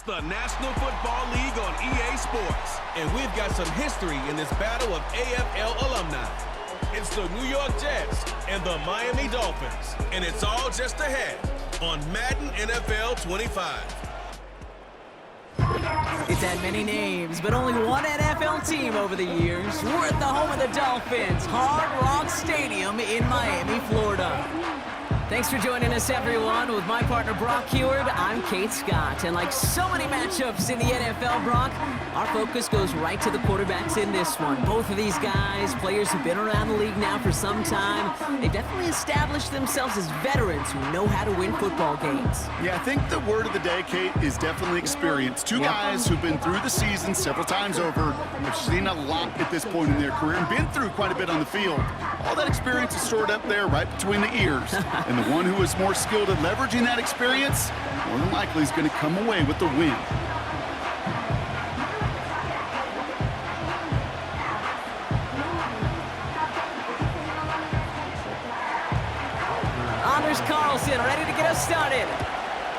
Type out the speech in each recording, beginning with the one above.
the National Football League on EA Sports. And we've got some history in this battle of AFL alumni. It's the New York Jets and the Miami Dolphins. And it's all just ahead on Madden NFL 25. It's had many names, but only one NFL team over the years. We're at the home of the Dolphins, Hard Rock Stadium in Miami, Florida. Thanks for joining us, everyone. With my partner, Brock Heward, I'm Kate Scott. And like so many matchups in the NFL, Brock, our focus goes right to the quarterbacks in this one. Both of these guys, players who've been around the league now for some time, they've definitely established themselves as veterans who know how to win football games. Yeah, I think the word of the day, Kate, is definitely experience. Two guys who've been through the season several times over, have seen a lot at this point in their career, and been through quite a bit on the field. All that experience is stored up there right between the ears. And the one who is more skilled at leveraging that experience, more than likely is going to come away with the win. Anders Carlson ready to get us started.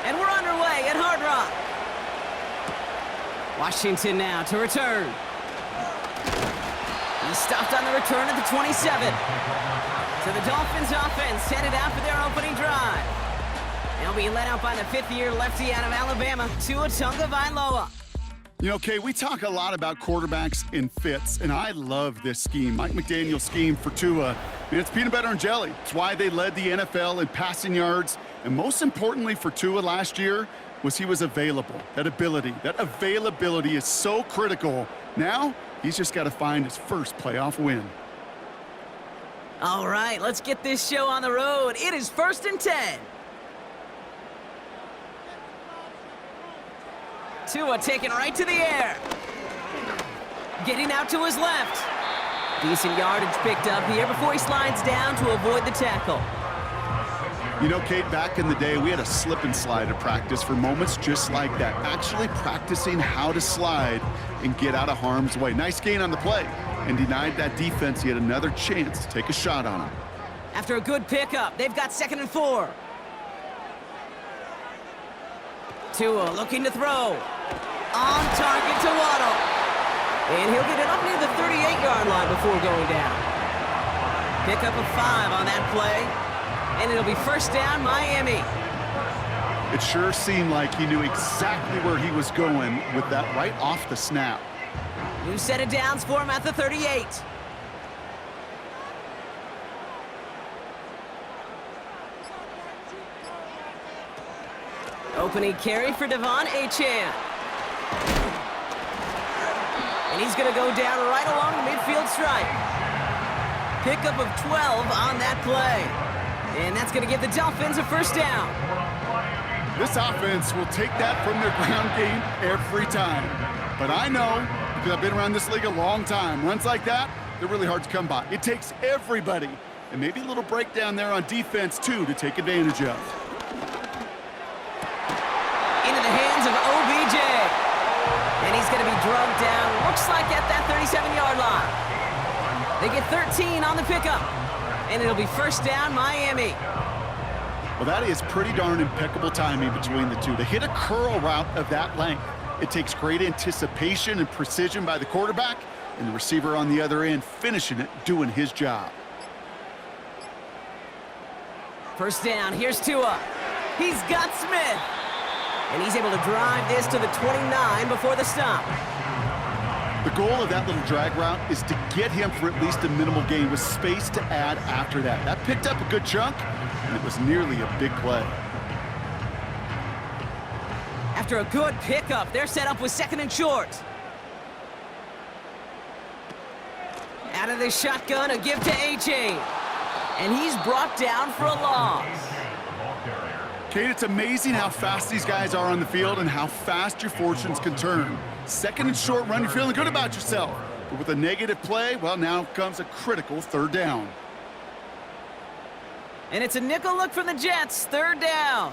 And we're underway at Hard Rock. Washington now to return. He stopped on the return at the 27. So the Dolphins offense headed out for their opening drive. They'll be led out by the fifth-year lefty out of Alabama, Tua Tagovailoa. You know, Kay, we talk a lot about quarterbacks in fits, and I love this scheme. Mike McDaniel's scheme for Tua. I mean, it's peanut butter and jelly. It's why they led the NFL in passing yards. And most importantly for Tua last year was he was available. That availability is so critical. Now, he's just got to find his first playoff win. All right, let's get this show on the road. It is 1st and 10. Tua taken right to the air. Getting out to his left. Decent yardage picked up here before he slides down to avoid the tackle. You know, Kate, back in the day, we had a slip and slide at practice for moments just like that. Actually practicing how to slide and get out of harm's way. Nice gain on the play. And denied that defense yet another chance to take a shot on him. After a good pickup, they've got 2nd and 4. Tua looking to throw. On target to Waddle. And he'll get it up near the 38-yard line before going down. Pickup of 5 on that play. And it'll be 1st down, Miami. It sure seemed like he knew exactly where he was going with that right off the snap. New set of downs for him at the 38. Opening carry for Devon Achane. And he's going to go down right along the midfield stripe. Pickup of 12 on that play. And that's going to give the Dolphins a 1st down. This offense will take that from their ground game every time. But I know, because I've been around this league a long time, runs like that, they're really hard to come by. It takes everybody, and maybe a little breakdown there on defense, too, to take advantage of. Into the hands of OBJ. And he's going to be drugged down, looks like at that 37-yard line. They get 13 on the pickup, and it'll be 1st down, Miami. Well, that is pretty darn impeccable timing between the two. To hit a curl route of that length, it takes great anticipation and precision by the quarterback, and the receiver on the other end finishing it, doing his job. 1st down, here's Tua. He's got Smith. And he's able to drive this to the 29 before the stop. The goal of that little drag route is to get him for at least a minimal gain with space to add after that. That picked up a good chunk, and it was nearly a big play. After a good pickup, they're set up with 2nd and short. Out of the shotgun, a give to Achane. And he's brought down for a loss. Kate, it's amazing how fast these guys are on the field and how fast your fortunes can turn. 2nd and short run, you're feeling good about yourself. But with a negative play, well, now comes a critical 3rd down. And it's a nickel look from the Jets, 3rd down.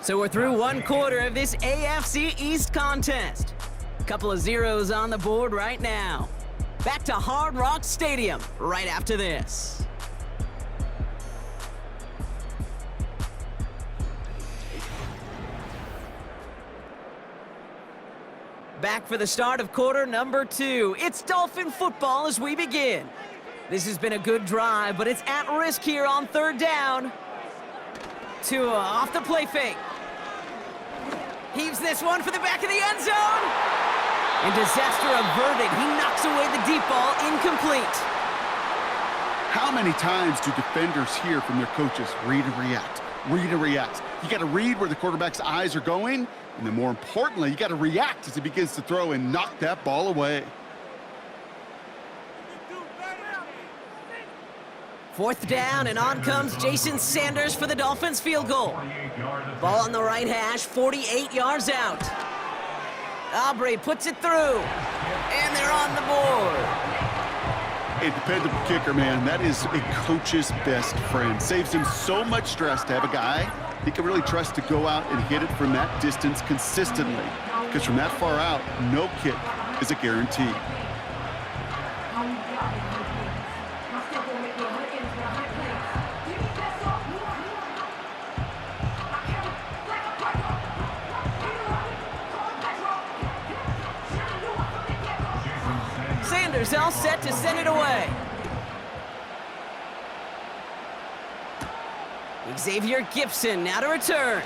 So we're through 1 quarter of this AFC East contest. A couple of zeros on the board right now. Back to Hard Rock Stadium right after this. Back for the start of quarter number 2. It's Dolphin football as we begin. This has been a good drive, but it's at risk here on third down. Tua off the play fake. Heaves this one for the back of the end zone. And disaster averted. He knocks away the deep ball, incomplete. How many times do defenders hear from their coaches, read and react, read and react? You got to read where the quarterback's eyes are going, and then more importantly, you got to react as he begins to throw and knock that ball away. Fourth down, and on comes Jason Sanders for the Dolphins field goal. Ball on the right hash, 48 yards out. Aubrey puts it through, and they're on the board. A dependable kicker, man. That is a coach's best friend. Saves him so much stress to have a guy he can really trust to go out and hit it from that distance consistently. Because from that far out, no kick is a guarantee. Sanders all set to send it away. Xavier Gibson now to return.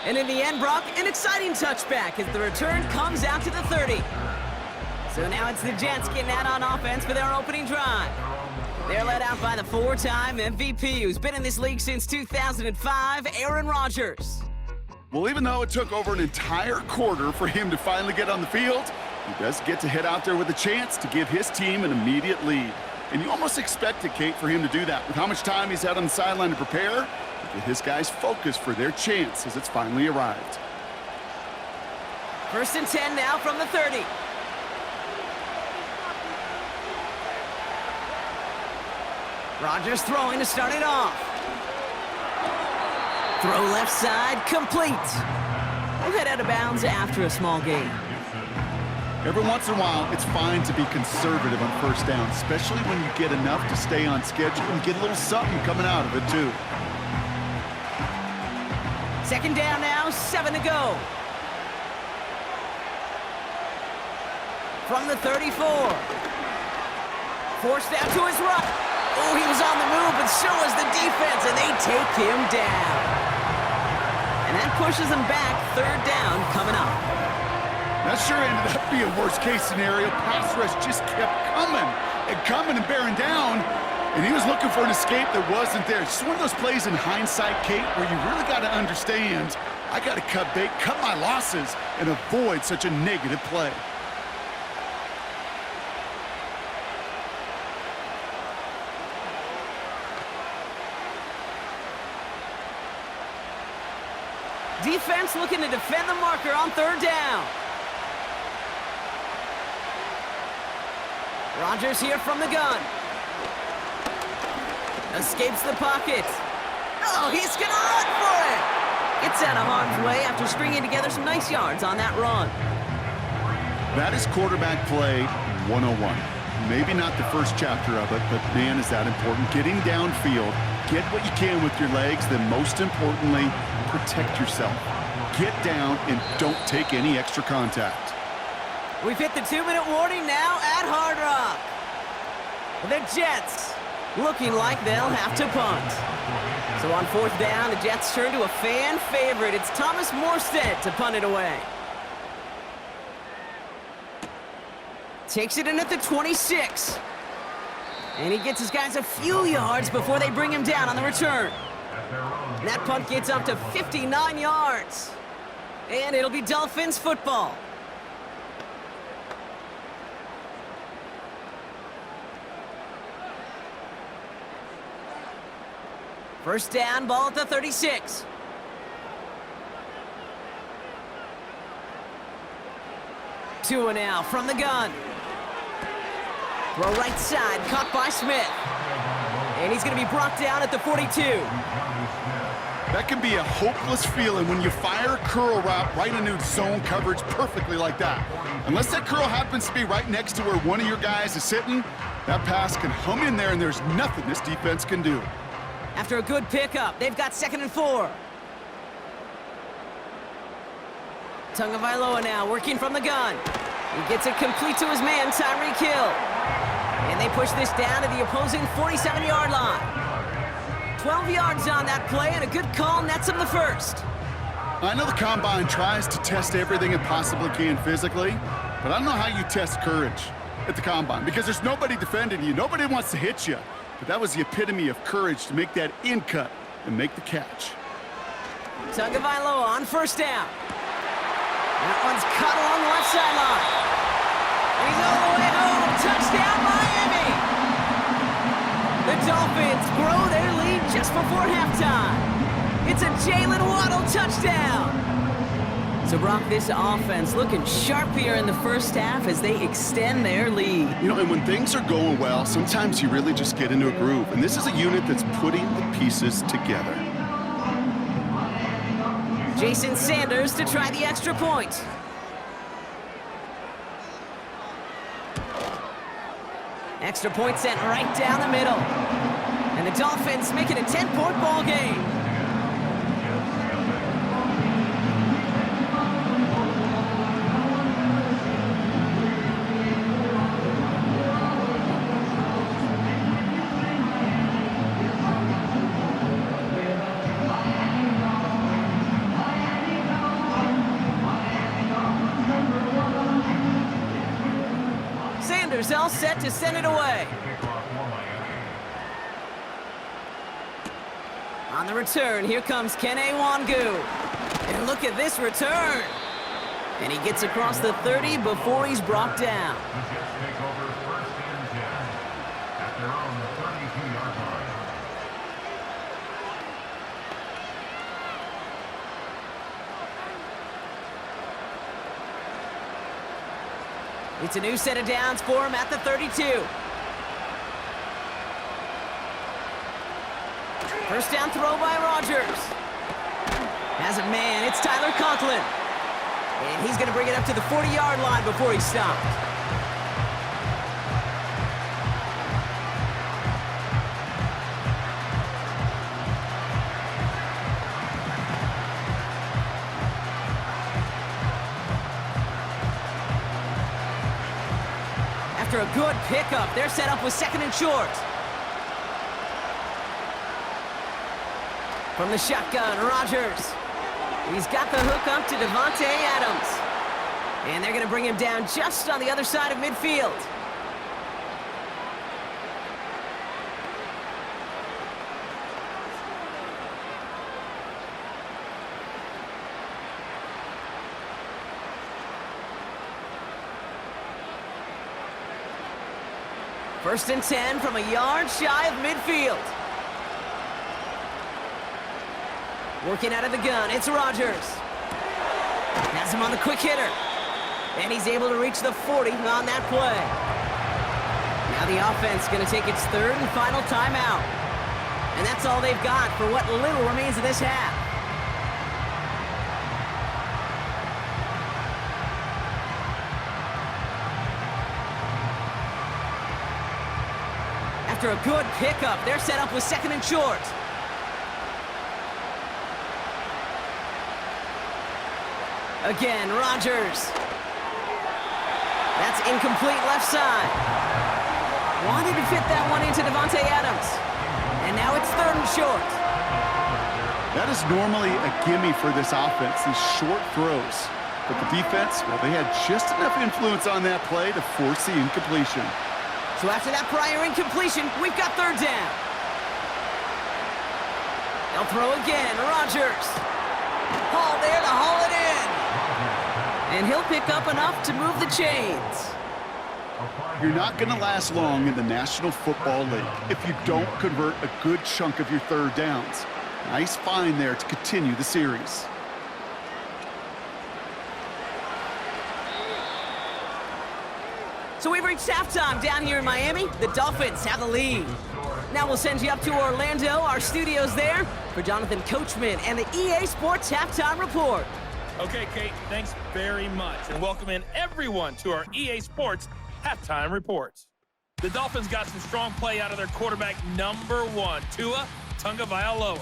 And in the end, Brock, an exciting touchback as the return comes out to the 30. So now it's the Jets getting out on offense for their opening drive. They're led out by the 4-time MVP who's been in this league since 2005, Aaron Rodgers. Well, even though it took over an entire quarter for him to finally get on the field, he does get to head out there with a chance to give his team an immediate lead. And you almost expected, Kate, for him to do that. With how much time he's had on the sideline to prepare, get his guys focused for their chance as it's finally arrived. 1st and 10 now from the 30. Rodgers throwing to start it off. Throw left side, complete. We'll head out of bounds after a small gain. Every once in a while, it's fine to be conservative on first down, especially when you get enough to stay on schedule and get a little something coming out of it, too. 2nd down now, 7 to go. From the 34. Forced out to his right. Oh, he was on the move, but so was the defense, and they take him down. And that pushes him back, 3rd down coming up. That sure ended up being worst-case scenario. Pass rush just kept coming and bearing down, and he was looking for an escape that wasn't there. It's just one of those plays in hindsight, Kate, where you really got to understand, I got to cut bait, cut my losses, and avoid such a negative play. Defense looking to defend the marker on 3rd down. Rodgers here from the gun. Escapes the pocket. Oh, he's gonna run for it! Gets out of harm's way after stringing together some nice yards on that run. That is quarterback play 101. Maybe not the first chapter of it, but man, is that important. Getting downfield, get what you can with your legs, then most importantly, protect yourself. Get down and don't take any extra contact. We've hit the 2-minute warning now at Hard Rock. The Jets looking like they'll have to punt. So on 4th down, the Jets turn to a fan favorite. It's Thomas Morstead to punt it away. Takes it in at the 26. And he gets his guys a few yards before they bring him down on the return. And that punt gets up to 59 yards. And it'll be Dolphins football. First down, ball at the 36. Tua now from the gun. Throw right side, caught by Smith. And he's going to be brought down at the 42. That can be a hopeless feeling when you fire a curl route right into zone coverage perfectly like that. Unless that curl happens to be right next to where one of your guys is sitting, that pass can hum in there and there's nothing this defense can do. After a good pickup, they've got 2nd and 4. Tagovailoa now working from the gun. He gets it complete to his man, Tyreek Hill. And they push this down to the opposing 47-yard line. 12 yards on that play, and a good call nets him the first. I know the Combine tries to test everything it possibly can physically, but I don't know how you test courage at the Combine because there's nobody defending you. Nobody wants to hit you. But that was the epitome of courage to make that in cut and make the catch. Tagovailoa on first down. That one's cut along the left sideline. He's all the way home. Touchdown, Miami! The Dolphins grow their lead just before halftime. It's a Jalen Waddle touchdown. So, Brock, this offense looking sharp here in the first half as they extend their lead. You know, and when things are going well, sometimes you really just get into a groove. And this is a unit that's putting the pieces together. Jason Sanders to try the extra point. Extra point sent right down the middle. And the Dolphins make it a 10-point ball game. All set to send it away. On the return, here comes Kene Wangu. And look at this return. And he gets across the 30 before he's brought down. It's a new set of downs for him at the 32. First down throw by Rodgers. Has a man, it's Tyler Huntley. And he's going to bring it up to the 40-yard line before he's stopped. After a good pickup, they're set up with second and short. From the shotgun, Rodgers. He's got the hook up to Davante Adams. And they're going to bring him down just on the other side of midfield. First and 10 from a yard shy of midfield. Working out of the gun, it's Rodgers. Has him on the quick hitter. And he's able to reach the 40 on that play. Now the offense going to take its third and final timeout. And that's all they've got for what little remains of this half. After a good pickup, they're set up with second and short. Again, Rodgers. That's incomplete left side. Wanted to fit that one into Davante Adams. And now it's third and short. That is normally a gimme for this offense, these short throws. But the defense, well, they had just enough influence on that play to force the incompletion. So after that prior incompletion, we've got third down. They'll throw again, Rodgers. Hall there to haul it in. And he'll pick up enough to move the chains. You're not going to last long in the National Football League if you don't convert a good chunk of your third downs. Nice find there to continue the series. So we've reached halftime down here in Miami. The Dolphins have the lead. Now we'll send you up to Orlando, our studios there, for Jonathan Coachman and the EA Sports Halftime Report. Okay, Kate, thanks very much. And welcome in everyone to our EA Sports Halftime Reports. The Dolphins got some strong play out of their quarterback, number 1, Tua Tagovailoa.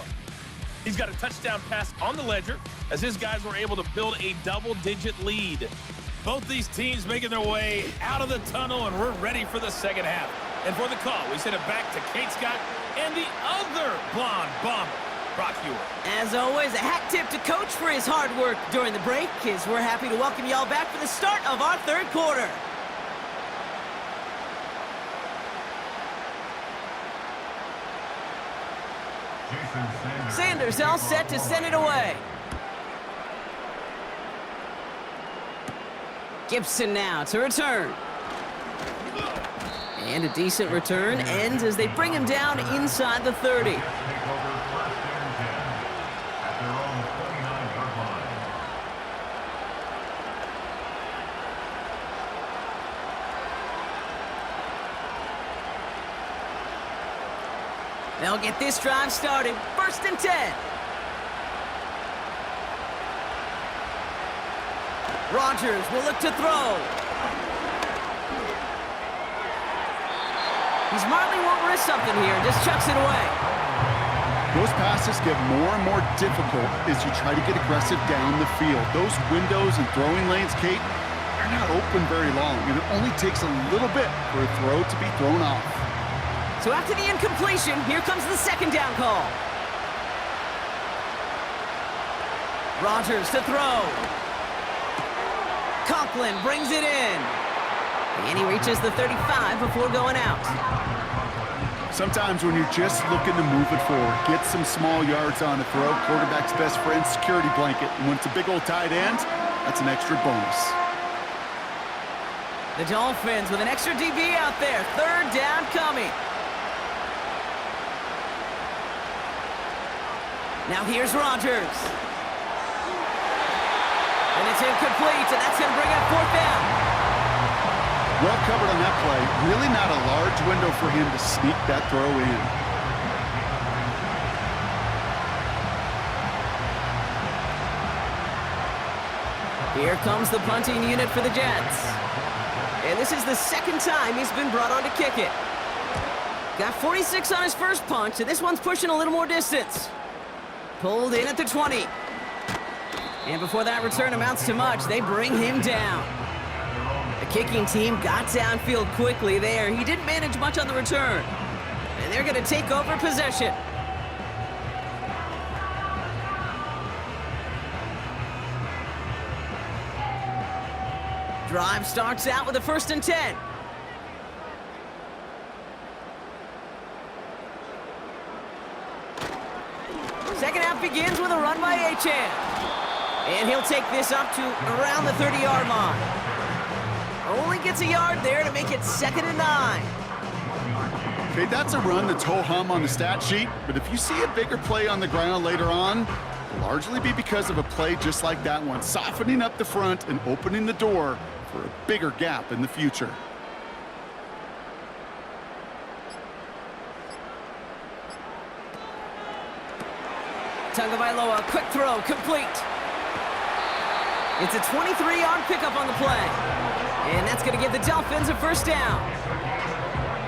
He's got a touchdown pass on the ledger as his guys were able to build a double-digit lead. Both these teams making their way out of the tunnel, and we're ready for the second half. And for the call, we send it back to Kate Scott and the other blonde bomber, Brock Hewitt. As always, a hat tip to Coach for his hard work during the break, as we're happy to welcome y'all back for the start of our third quarter. Sanders all set to send it away. Gibson now to return. And a decent return ends as they bring him down inside the 30. They'll get this drive started. 1st and 10. Rodgers will look to throw. He smartly won't risk something here, just chucks it away. Those passes get more and more difficult as you try to get aggressive down the field. Those windows and throwing lanes, Kate, they're not open very long, and it only takes a little bit for a throw to be thrown off. So after the incompletion, here comes the second down call. Rodgers to throw. Conklin brings it in. And he reaches the 35 before going out. Sometimes when you're just looking to move it forward, get some small yards on the throw, quarterback's best friend, security blanket. And when it's a big old tight end, that's an extra bonus. The Dolphins with an extra DB out there. 3rd down coming. Now here's Rodgers. And it's incomplete, and that's going to bring up 4th down. Well covered on that play. Really not a large window for him to sneak that throw in. Here comes the punting unit for the Jets. And this is the 2nd time he's been brought on to kick it. Got 46 on his first punch, and this one's pushing a little more distance. Pulled in at the 20. And before that return amounts to much, they bring him down. The kicking team got downfield quickly there. He didn't manage much on the return. And they're going to take over possession. Drive starts out with a 1st and 10. Second half begins with a run by Achane. And he'll take this up to around the 30-yard line. Only gets a yard there to make it 2nd and 9. Okay, that's a run that's ho-hum on the stat sheet, but if you see a bigger play on the ground later on, it'll largely be because of a play just like that one, softening up the front and opening the door for a bigger gap in the future. Tagovailoa, quick throw, complete. It's a 23-yard pickup on the play. And that's going to give the Dolphins a 1st down.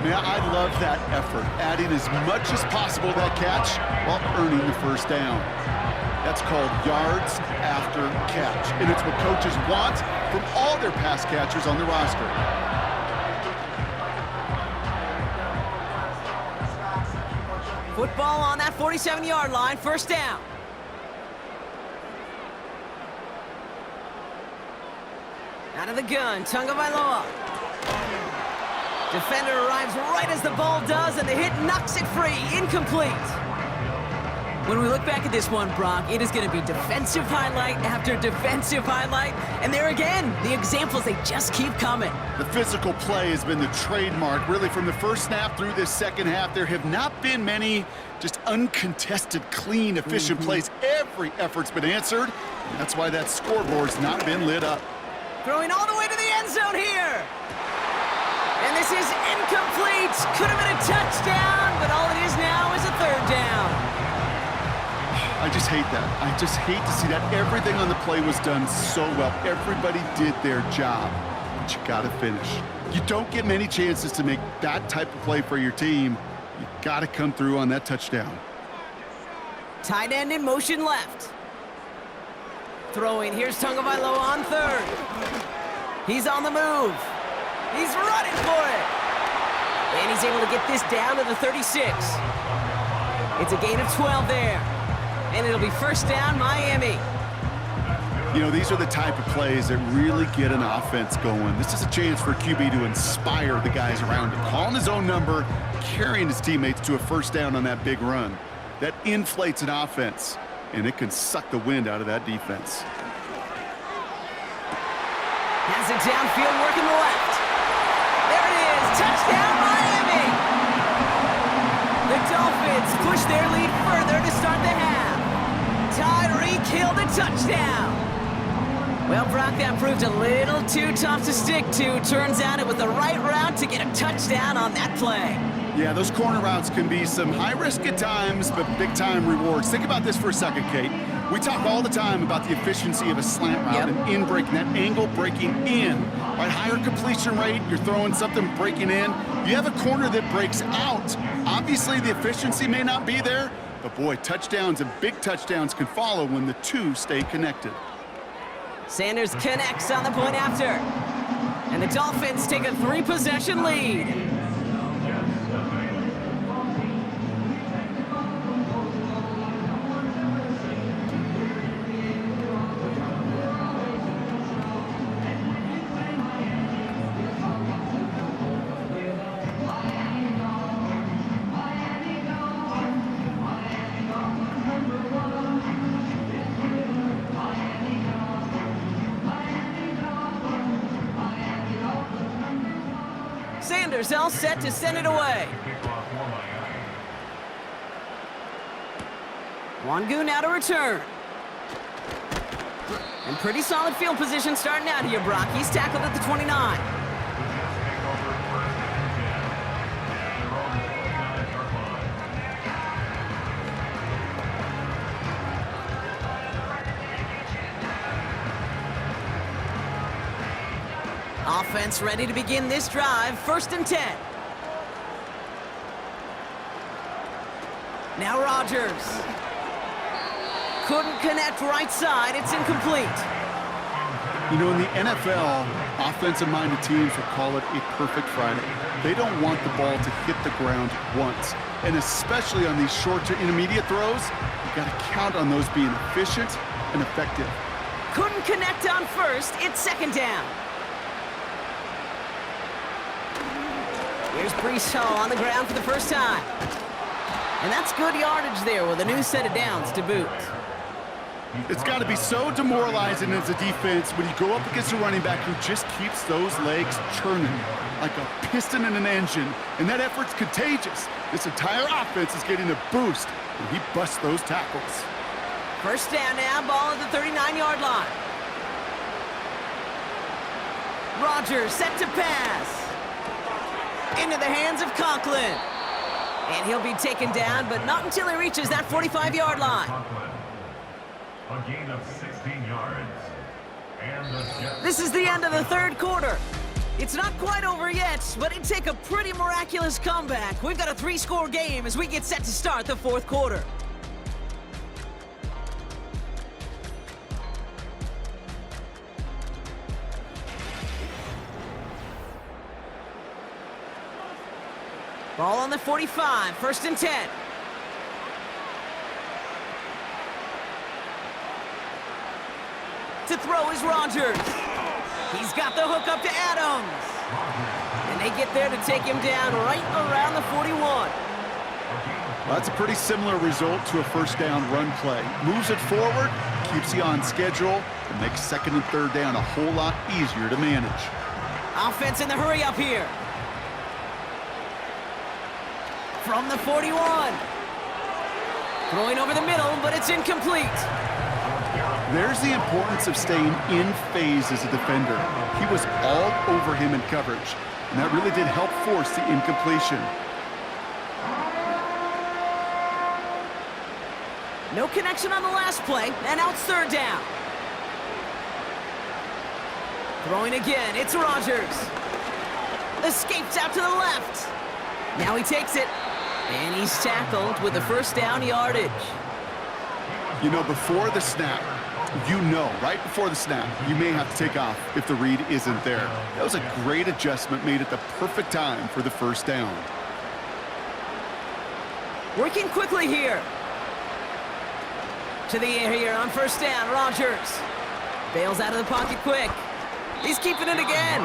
Yeah, I love that effort, adding as much as possible to that catch while earning the 1st down. That's called yards after catch, and it's what coaches want from all their pass catchers on the roster. Football on that 47-yard line, 1st down. Out of the gun, Tagovailoa. Defender arrives right as the ball does, and the hit knocks it free. Incomplete. When we look back at this one, Brock, it is going to be defensive highlight after defensive highlight. And there again, the examples, they just keep coming. The physical play has been the trademark, really, from the first snap through this second half. There have not been many just uncontested, clean, efficient plays. Every effort's been answered, and that's why that scoreboard's not been lit up. Throwing all the way to the end zone here. And this is incomplete. Could have been a touchdown, but all it is now is a 3rd down. I just hate that. I just hate to see that. Everything on the play was done so well. Everybody did their job, but you got to finish. You don't get many chances to make that type of play for your team. You got to come through on that touchdown. Tight end in motion left. Throwing, here's Tagovailoa on third. He's on the move. He's running for it. And he's able to get this down to the 36. It's a gain of 12 there. And it'll be first down, Miami. You know, these are the type of plays that really get an offense going. This is a chance for QB to inspire the guys around him. Calling his own number, carrying his teammates to a first down on that big run. That inflates an offense, and it can suck the wind out of that defense. Has it downfield, working the left. There it is, touchdown Miami! The Dolphins push their lead further to start the half. Tyreek Hill the touchdown. Well, Brock, that proved a little too tough to stick to. Turns out it was the right route to get a touchdown on that play. Yeah, those corner routes can be some high risk at times, but big-time rewards. Think about this for a second, Kate. We talk all the time about the efficiency of a slant route and in breaking, that angle breaking in. Right, higher completion rate, you're throwing something breaking in. You have a corner that breaks out. Obviously, the efficiency may not be there, but boy, touchdowns and big touchdowns can follow when the two stay connected. Sanders connects on the point after. And the Dolphins take a 3-possession lead. Sanders all set to send it away. Wangu now to return. And pretty solid field position starting out here, Brock. He's tackled at the 29. Offense ready to begin this drive. 1st and 10. Now Rodgers. Couldn't connect right side. It's incomplete. You know, in the NFL, offensive-minded teams will call it a perfect Friday. They don't want the ball to hit the ground once. And especially on these short to intermediate throws, you've got to count on those being efficient and effective. Couldn't connect on first. It's 2nd down. Here's Breece on the ground for the first time. And that's good yardage there with a new set of downs to boot. It's got to be so demoralizing as a defense when you go up against a running back who just keeps those legs churning like a piston in an engine. And that effort's contagious. This entire offense is getting a boost when he busts those tackles. First down now, ball at the 39-yard line. Rodgers set to pass. Into the hands of Conklin. And he'll be taken down, but not until he reaches that 45-yard line. A gain of 16 yards. And this is the end of the 3rd quarter. It's not quite over yet, but it'd take a pretty miraculous comeback. We've got a 3-score game as we get set to start the 4th quarter. Ball on the 45, 1st and 10. To throw is Rodgers. He's got the hook up to Adams. And they get there to take him down right around the 41. Well, that's a pretty similar result to a first down run play. Moves it forward, keeps you on schedule, and makes 2nd and 3rd down a whole lot easier to manage. Offense in the hurry up here. From the 41. Throwing over the middle, but it's incomplete. There's the importance of staying in phase as a defender. He was all over him in coverage, and that really did help force the incompletion. No connection on the last play, and now it's 3rd down. Throwing again, it's Rodgers. Escapes out to the left. Now he takes it. And he's tackled with the 1st down yardage. You know, before the snap, right before the snap, you may have to take off if the read isn't there. That was a great adjustment made at the perfect time for the first down. Working quickly here. To the air here on first down, Rodgers. Bails out of the pocket quick. He's keeping it again.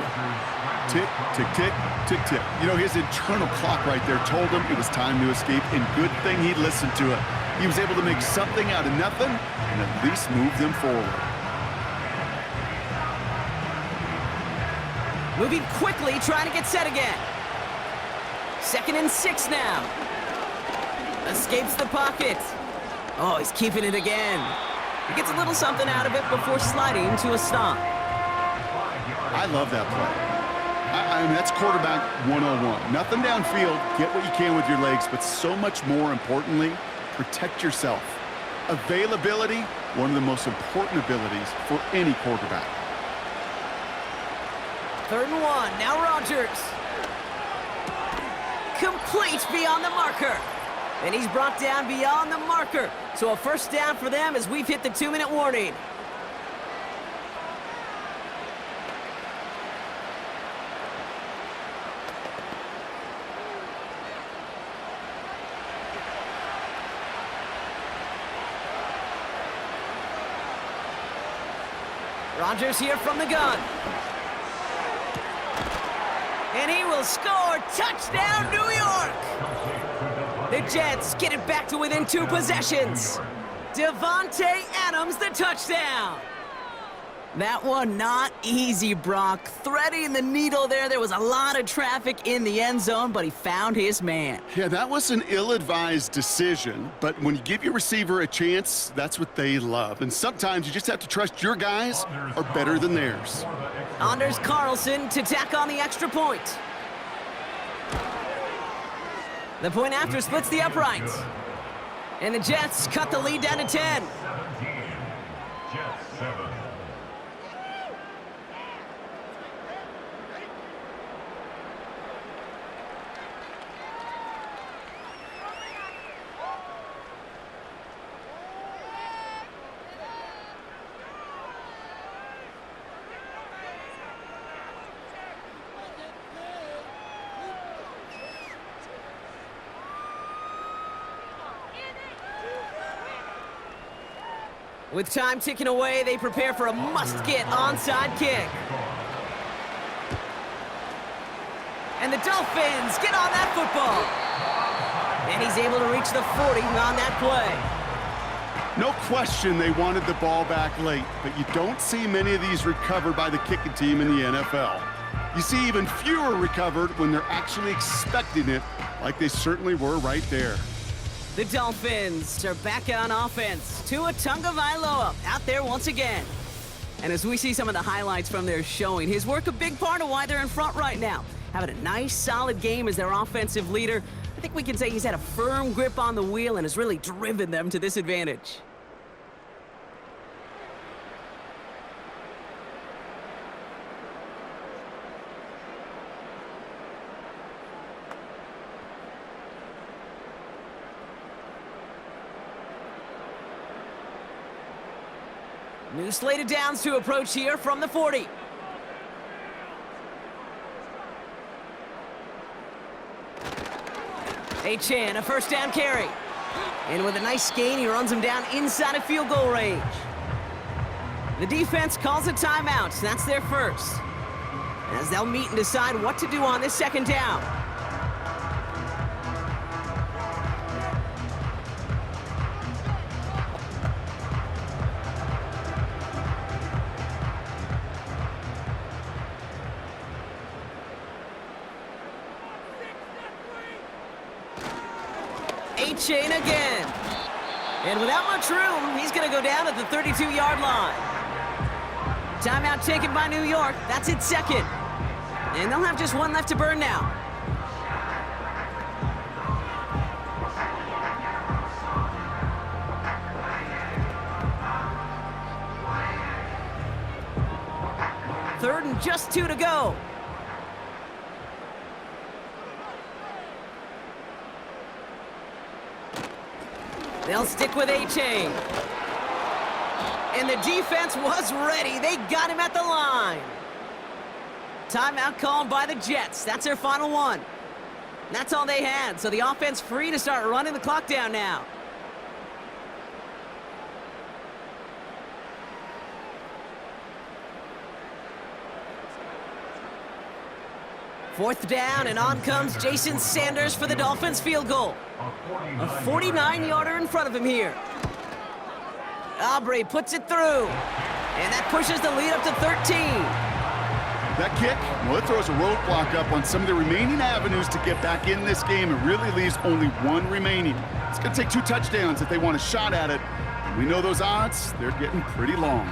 Tick, tick, tick, tick, tick. You know, his internal clock right there told him it was time to escape, and good thing he listened to it. He was able to make something out of nothing and at least move them forward. Moving quickly, trying to get set again. 2nd and 6 now. Escapes the pocket. Oh, he's keeping it again. He gets a little something out of it before sliding to a stop. I love that play. I mean, that's quarterback 101. Nothing downfield, get what you can with your legs, but so much more importantly, protect yourself. Availability, one of the most important abilities for any quarterback. 3rd and 1, now Rodgers. Complete beyond the marker. And he's brought down beyond the marker. So a first down for them as we've hit the 2-minute warning. Rodgers here from the gun. And he will score. Touchdown, New York! The Jets get it back to within 2 possessions. Devontae Adams, the touchdown. That one not easy, Brock. Threading the needle there. There was a lot of traffic in the end zone, but he found his man. Yeah, that was an ill-advised decision, but when you give your receiver a chance, that's what they love. And sometimes you just have to trust your guys are better than theirs. Anders Carlson to tack on the extra point. The point after splits the uprights. And the Jets cut the lead down to 10. 17. Jets 7. With time ticking away, they prepare for a must-get onside kick. And the Dolphins get on that football. And he's able to reach the 40 on that play. No question they wanted the ball back late, but you don't see many of these recovered by the kicking team in the NFL. You see even fewer recovered when they're actually expecting it, like they certainly were right there. The Dolphins are back on offense. Tua Tagovailoa out there once again. And as we see some of the highlights from their showing, his work a big part of why they're in front right now. Having a nice, solid game as their offensive leader. I think we can say he's had a firm grip on the wheel and has really driven them to this advantage. New slate of downs to approach here from the 40. Achan, a first down carry. And with a nice gain, he runs him down inside of field goal range. The defense calls a timeout. That's their first. As they'll meet and decide what to do on this 2nd down. Chain again. And without much room, he's going to go down at the 32-yard line. Timeout taken by New York. That's its 2nd. And they'll have just one left to burn now. Third and just 2 to go. They'll stick with A-Chain. And the defense was ready. They got him at the line. Timeout called by the Jets. That's their final one. That's all they had, so the offense free to start running the clock down now. Fourth down, and on comes Jason Sanders for the Dolphins field goal. A 49-yarder in front of him here. Aubrey puts it through, and that pushes the lead up to 13. That kick, well, it throws a roadblock up on some of the remaining avenues to get back in this game. It really leaves only one remaining. It's going to take 2 touchdowns if they want a shot at it. And we know those odds, they're getting pretty long.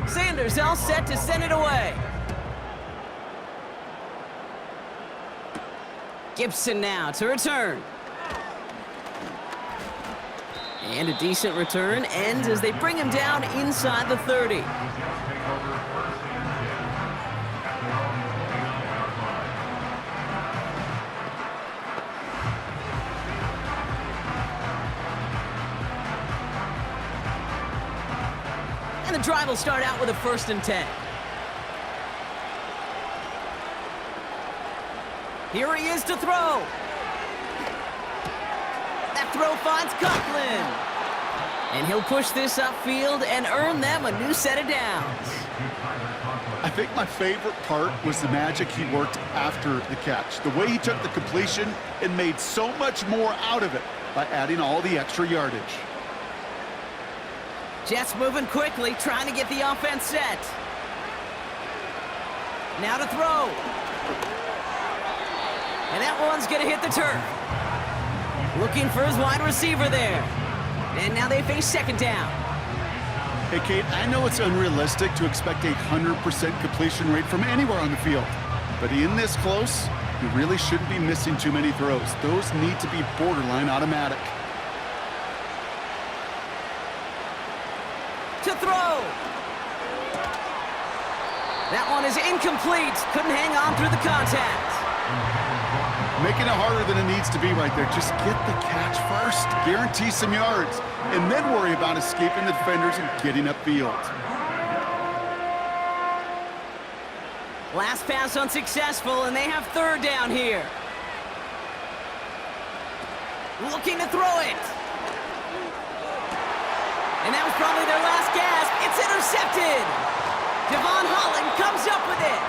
Sanders all set to send it away. Gibson now to return. And a decent return ends as they bring him down inside the 30. And the drive will start out with a 1st and 10. Here he is to throw. That throw finds Coughlin. And he'll push this upfield and earn them a new set of downs. I think my favorite part was the magic he worked after the catch. The way he took the completion and made so much more out of it by adding all the extra yardage. Jets moving quickly, trying to get the offense set. Now to throw. And that one's going to hit the turf. Looking for his wide receiver there. And now they face 2nd down. Hey, Kate, I know it's unrealistic to expect a 100% completion rate from anywhere on the field. But in this close, you really shouldn't be missing too many throws. Those need to be borderline automatic. To throw. That one is incomplete. Couldn't hang on through the contact. Making it harder than it needs to be right there. Just get the catch first. Guarantee some yards. And then worry about escaping the defenders and getting upfield. Last pass unsuccessful, and they have 3rd down here. Looking to throw it. And that was probably their last gasp. It's intercepted. Devon Holland comes up with it.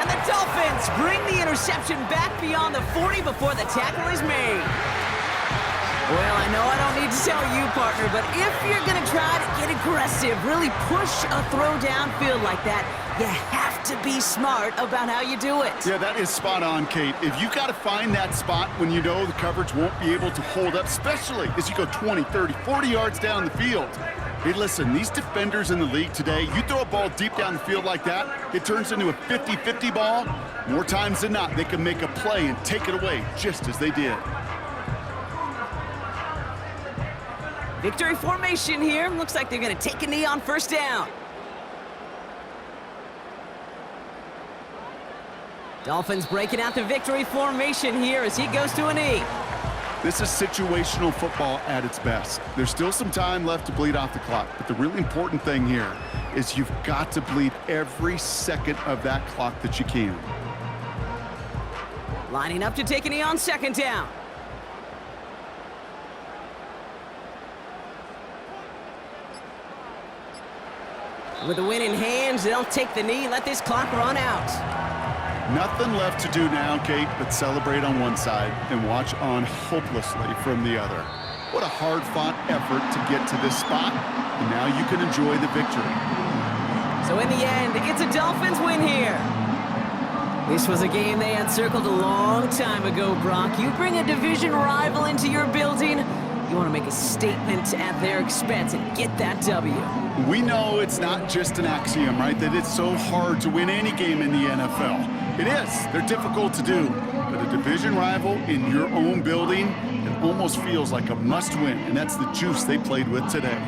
And the Dolphins bring the interception back beyond the 40 before the tackle is made. Well, I know I don't need to tell you, partner, but if you're going to try to get aggressive, really push a throw downfield like that, you have to be smart about how you do it. Yeah, that is spot on, Kate. If you got to find that spot when you know the coverage won't be able to hold up, especially as you go 20, 30, 40 yards down the field. Hey, listen, these defenders in the league today, you throw a ball deep down the field like that, it turns into a 50-50 ball. More times than not, they can make a play and take it away just as they did. Victory formation here. Looks like they're going to take a knee on 1st down. Dolphins breaking out the victory formation here as he goes to a knee. This is situational football at its best. There's still some time left to bleed off the clock, but the really important thing here is you've got to bleed every second of that clock that you can. Lining up to take a knee on 2nd down. With the win in hand, they'll take the knee, let this clock run out. Nothing left to do now, Kate, but celebrate on one side and watch on hopelessly from the other. What a hard-fought effort to get to this spot, and now you can enjoy the victory. So in the end, it's a Dolphins win here. This was a game they had circled a long time ago, Brock. You bring a division rival into your building, you want to make a statement at their expense and get that W. We know it's not just an axiom, right, that it's so hard to win any game in the NFL. It is. They're difficult to do. But a division rival in your own building can almost feels like a must-win, and that's the juice they played with today.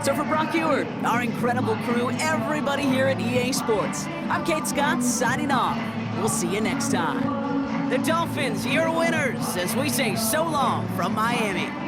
So for Brock Ewart, our incredible crew, everybody here at EA Sports, I'm Kate Scott signing off. We'll see you next time. The Dolphins, your winners, as we say so long from Miami.